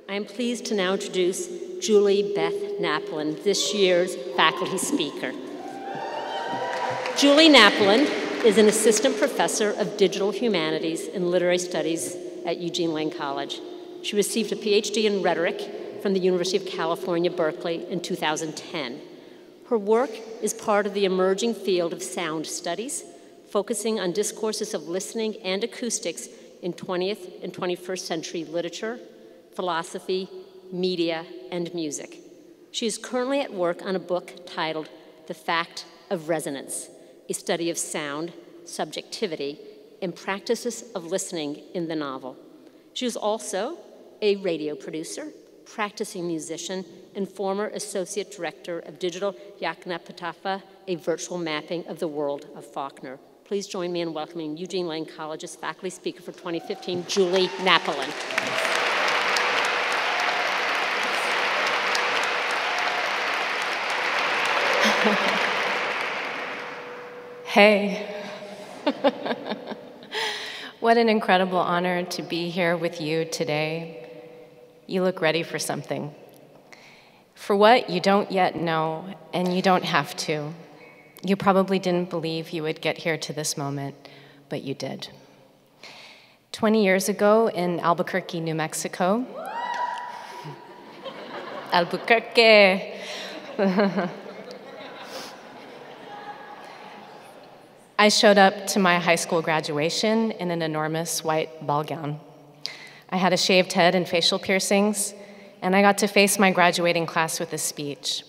I am pleased to now introduce Julie Beth Napolin, this year's faculty speaker. Julie Napolin is an assistant professor of digital humanities and literary studies at Eugene Lane College. She received a PhD in rhetoric from the University of California, Berkeley in 2010. Her work is part of the emerging field of sound studies, focusing on discourses of listening and acoustics in 20th and 21st century literature, philosophy, media, and music. She is currently at work on a book titled The Fact of Resonance, a study of sound, subjectivity, and practices of listening in the novel. She is also a radio producer, practicing musician, and former associate director of Digital Yaknapatafa, a virtual mapping of the world of Faulkner. Please join me in welcoming Eugene Lane College's faculty speaker for 2015, Julie Napolin. Hey. What an incredible honor to be here with you today. You look ready for something. For what you don't yet know, and you don't have to. You probably didn't believe you would get here to this moment, but you did. 20 years ago in Albuquerque, New Mexico. Albuquerque. I showed up to my high school graduation in an enormous white ball gown. I had a shaved head and facial piercings, and I got to face my graduating class with a speech.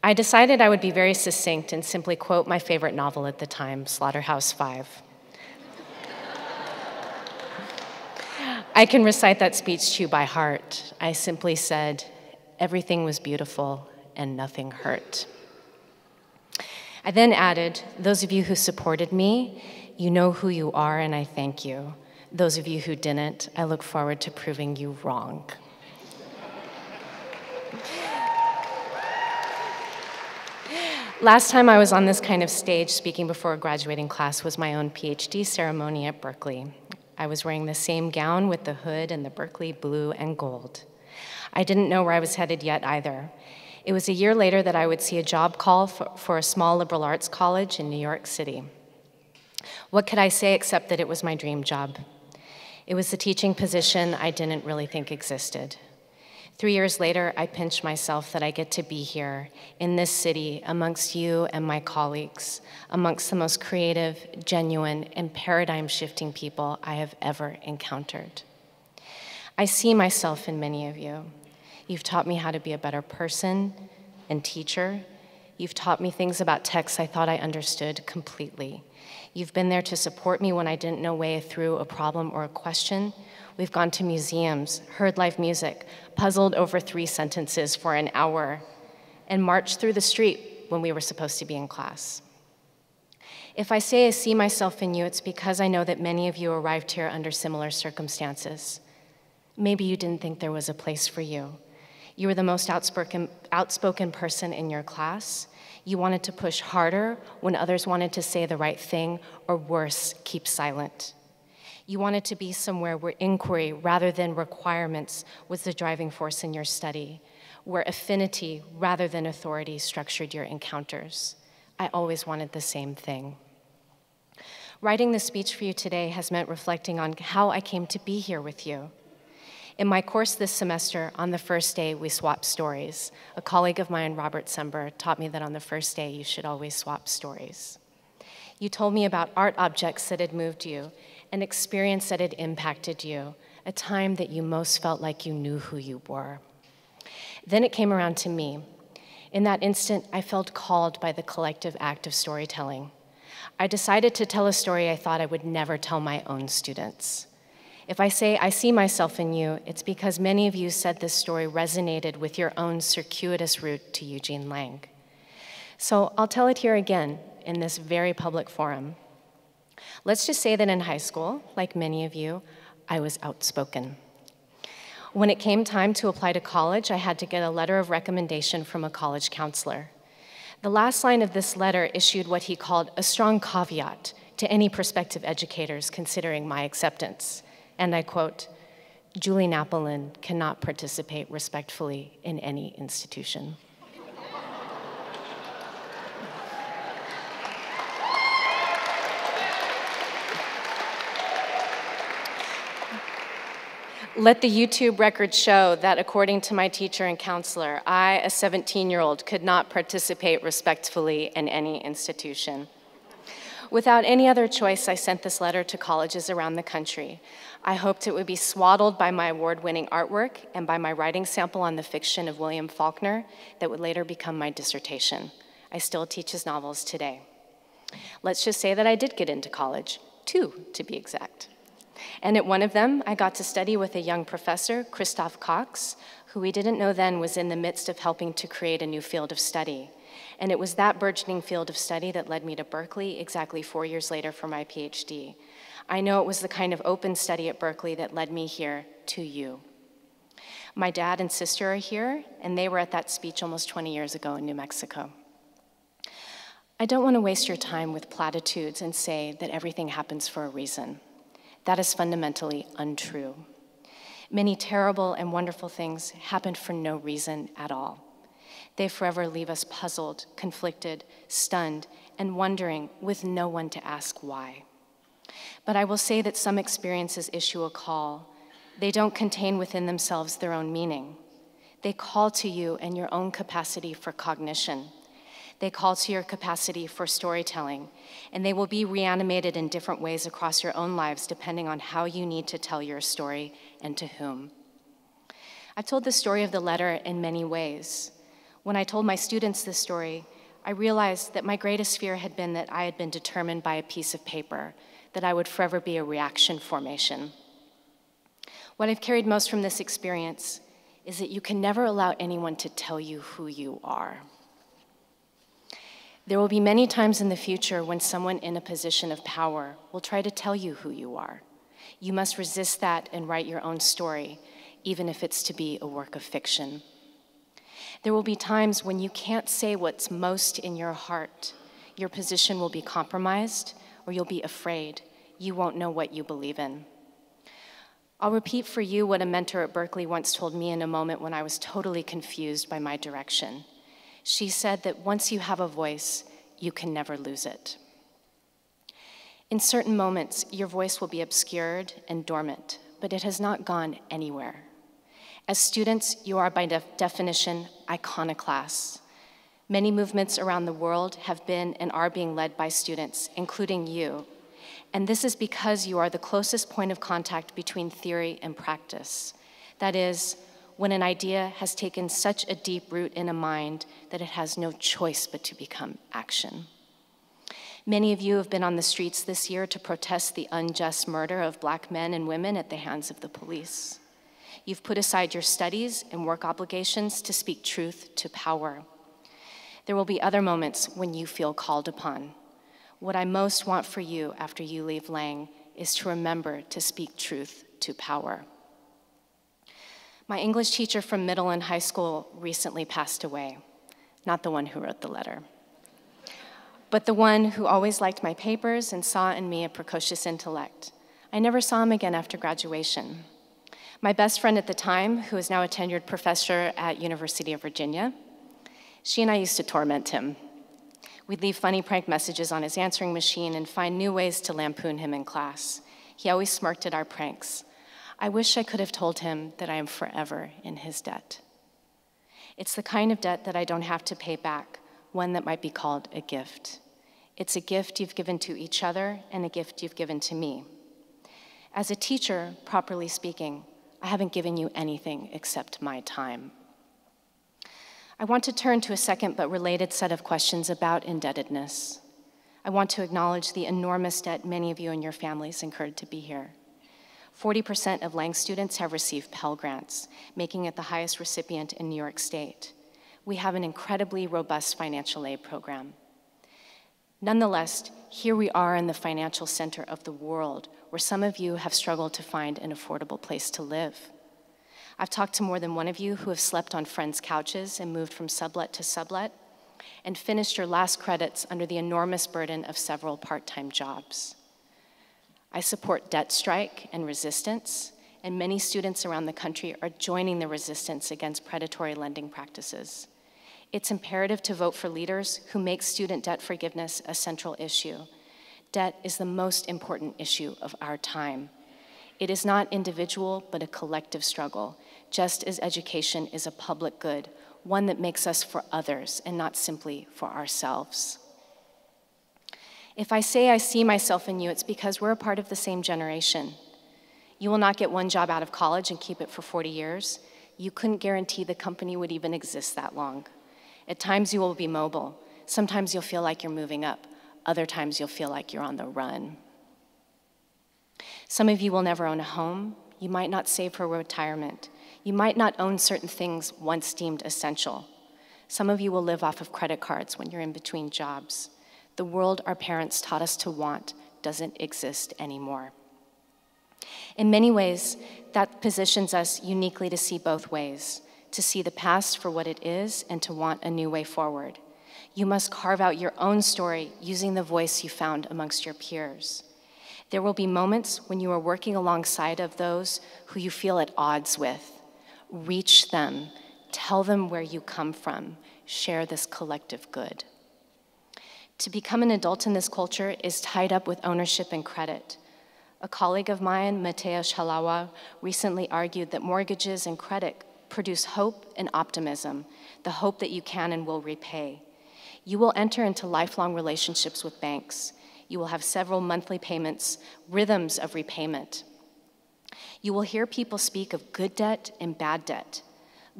I decided I would be very succinct and simply quote my favorite novel at the time, Slaughterhouse-Five. I can recite that speech to you by heart. I simply said, everything was beautiful and nothing hurt. I then added, those of you who supported me, you know who you are and I thank you. Those of you who didn't, I look forward to proving you wrong. Last time I was on this kind of stage speaking before a graduating class was my own PhD ceremony at Berkeley. I was wearing the same gown with the hood and the Berkeley blue and gold. I didn't know where I was headed yet either. It was a year later that I would see a job call for a small liberal arts college in New York City. What could I say except that it was my dream job? It was the teaching position I didn't really think existed. 3 years later, I pinch myself that I get to be here in this city amongst you and my colleagues, amongst the most creative, genuine, and paradigm-shifting people I have ever encountered. I see myself in many of you. You've taught me how to be a better person and teacher. You've taught me things about texts I thought I understood completely. You've been there to support me when I didn't know way through a problem or a question. We've gone to museums, heard live music, puzzled over 3 sentences for an hour, and marched through the street when we were supposed to be in class. If I say I see myself in you, it's because I know that many of you arrived here under similar circumstances. Maybe you didn't think there was a place for you. You were the most outspoken person in your class. You wanted to push harder when others wanted to say the right thing, or worse, keep silent. You wanted to be somewhere where inquiry rather than requirements was the driving force in your study, where affinity rather than authority structured your encounters. I always wanted the same thing. Writing this speech for you today has meant reflecting on how I came to be here with you. In my course this semester, on the first day, we swapped stories. A colleague of mine, Robert Sember, taught me that on the first day, you should always swap stories. You told me about art objects that had moved you, an experience that had impacted you, a time that you most felt like you knew who you were. Then it came around to me. In that instant, I felt called by the collective act of storytelling. I decided to tell a story I thought I would never tell my own students. If I say I see myself in you, it's because many of you said this story resonated with your own circuitous route to Eugene Lang. So I'll tell it here again in this very public forum. Let's just say that in high school, like many of you, I was outspoken. When it came time to apply to college, I had to get a letter of recommendation from a college counselor. The last line of this letter issued what he called a strong caveat to any prospective educators considering my acceptance. And I quote, Julie Napolin cannot participate respectfully in any institution. Let the YouTube record show that according to my teacher and counselor, I, a 17-year-old, could not participate respectfully in any institution. Without any other choice, I sent this letter to colleges around the country. I hoped it would be swaddled by my award-winning artwork and by my writing sample on the fiction of William Faulkner that would later become my dissertation. I still teach his novels today. Let's just say that I did get into college, 2 to be exact. And at one of them, I got to study with a young professor, Christoph Cox, who we didn't know then was in the midst of helping to create a new field of study. And it was that burgeoning field of study that led me to Berkeley exactly 4 years later for my PhD. I know it was the kind of open study at Berkeley that led me here to you. My dad and sister are here, and they were at that speech almost 20 years ago in New Mexico. I don't want to waste your time with platitudes and say that everything happens for a reason. That is fundamentally untrue. Many terrible and wonderful things happen for no reason at all. They forever leave us puzzled, conflicted, stunned, and wondering with no one to ask why. But I will say that some experiences issue a call. They don't contain within themselves their own meaning. They call to you and your own capacity for cognition. They call to your capacity for storytelling, and they will be reanimated in different ways across your own lives depending on how you need to tell your story and to whom. I've told the story of the letter in many ways. When I told my students this story, I realized that my greatest fear had been that I had been determined by a piece of paper, that I would forever be a reaction formation. What I've carried most from this experience is that you can never allow anyone to tell you who you are. There will be many times in the future when someone in a position of power will try to tell you who you are. You must resist that and write your own story, even if it's to be a work of fiction. There will be times when you can't say what's most in your heart. Your position will be compromised, or you'll be afraid. You won't know what you believe in. I'll repeat for you what a mentor at Berkeley once told me in a moment when I was totally confused by my direction. She said that once you have a voice, you can never lose it. In certain moments, your voice will be obscured and dormant, but it has not gone anywhere. As students, you are by definition iconoclasts. Many movements around the world have been and are being led by students, including you. And this is because you are the closest point of contact between theory and practice. That is, when an idea has taken such a deep root in a mind that it has no choice but to become action. Many of you have been on the streets this year to protest the unjust murder of Black men and women at the hands of the police. You've put aside your studies and work obligations to speak truth to power. There will be other moments when you feel called upon. What I most want for you after you leave Lang is to remember to speak truth to power. My English teacher from middle and high school recently passed away, not the one who wrote the letter, but the one who always liked my papers and saw in me a precocious intellect. I never saw him again after graduation. My best friend at the time, who is now a tenured professor at University of Virginia, she and I used to torment him. We'd leave funny prank messages on his answering machine and find new ways to lampoon him in class. He always smirked at our pranks. I wish I could have told him that I am forever in his debt. It's the kind of debt that I don't have to pay back, one that might be called a gift. It's a gift you've given to each other and a gift you've given to me. As a teacher, properly speaking, I haven't given you anything except my time. I want to turn to a second but related set of questions about indebtedness. I want to acknowledge the enormous debt many of you and your families incurred to be here. 40% of Lang students have received Pell Grants, making it the highest recipient in New York State. We have an incredibly robust financial aid program. Nonetheless, here we are in the financial center of the world, where some of you have struggled to find an affordable place to live. I've talked to more than one of you who have slept on friends' couches and moved from sublet to sublet, and finished your last credits under the enormous burden of several part-time jobs. I support debt strike and resistance, and many students around the country are joining the resistance against predatory lending practices. It's imperative to vote for leaders who make student debt forgiveness a central issue. Debt is the most important issue of our time. It is not individual, but a collective struggle, just as education is a public good, one that makes us for others and not simply for ourselves. If I say I see myself in you, it's because we're a part of the same generation. You will not get one job out of college and keep it for 40 years. You couldn't guarantee the company would even exist that long. At times you will be mobile. Sometimes you'll feel like you're moving up. Other times you'll feel like you're on the run. Some of you will never own a home. You might not save for retirement. You might not own certain things once deemed essential. Some of you will live off of credit cards when you're in between jobs. The world our parents taught us to want doesn't exist anymore. In many ways, that positions us uniquely to see both ways, to see the past for what it is and to want a new way forward. You must carve out your own story using the voice you found amongst your peers. There will be moments when you are working alongside of those who you feel at odds with. Reach them, tell them where you come from, share this collective good. To become an adult in this culture is tied up with ownership and credit. A colleague of mine, Mateusz Halawa, recently argued that mortgages and credit produce hope and optimism, the hope that you can and will repay. You will enter into lifelong relationships with banks. You will have several monthly payments, rhythms of repayment. You will hear people speak of good debt and bad debt.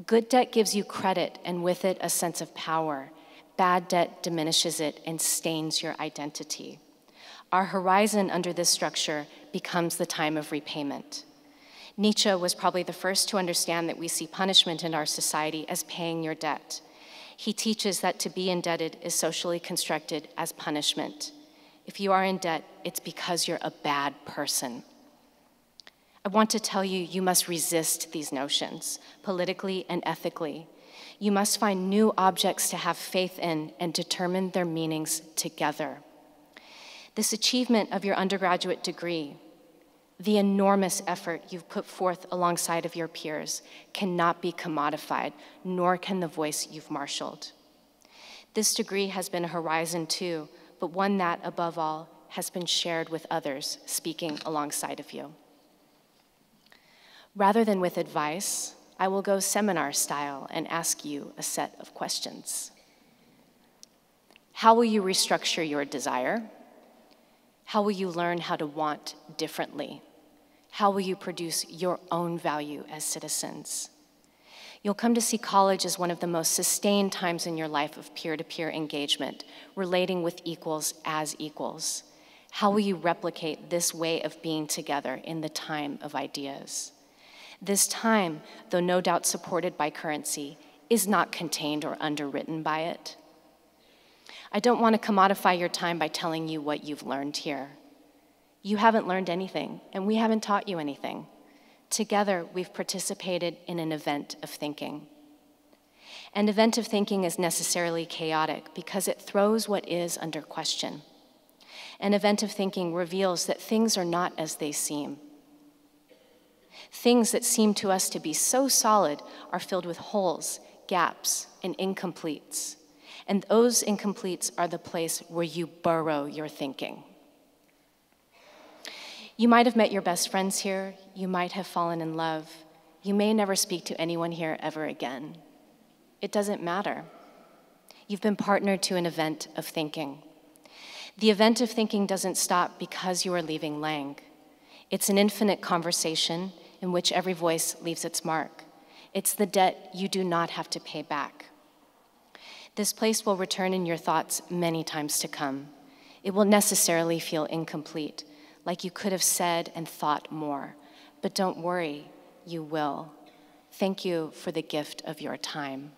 Good debt gives you credit and with it a sense of power. Bad debt diminishes it and stains your identity. Our horizon under this structure becomes the time of repayment. Nietzsche was probably the first to understand that we see punishment in our society as paying your debt. He teaches that to be indebted is socially constructed as punishment. If you are in debt, it's because you're a bad person. I want to tell you, you must resist these notions, politically and ethically. You must find new objects to have faith in and determine their meanings together. This achievement of your undergraduate degree, the enormous effort you've put forth alongside of your peers, cannot be commodified, nor can the voice you've marshaled. This degree has been a horizon too, but one that, above all, has been shared with others speaking alongside of you. Rather than with advice, I will go seminar style and ask you a set of questions. How will you restructure your desire? How will you learn how to want differently? How will you produce your own value as citizens? You'll come to see college as one of the most sustained times in your life of peer-to-peer engagement, relating with equals as equals. How will you replicate this way of being together in the time of ideas? This time, though no doubt supported by currency, is not contained or underwritten by it. I don't want to commodify your time by telling you what you've learned here. You haven't learned anything, and we haven't taught you anything. Together, we've participated in an event of thinking. An event of thinking is necessarily chaotic because it throws what is under question. An event of thinking reveals that things are not as they seem. Things that seem to us to be so solid are filled with holes, gaps, and incompletes. And those incompletes are the place where you burrow your thinking. You might have met your best friends here. You might have fallen in love. You may never speak to anyone here ever again. It doesn't matter. You've been partnered to an event of thinking. The event of thinking doesn't stop because you are leaving Lang. It's an infinite conversation in which every voice leaves its mark. It's the debt you do not have to pay back. This place will return in your thoughts many times to come. It will necessarily feel incomplete, like you could have said and thought more. But don't worry, you will. Thank you for the gift of your time.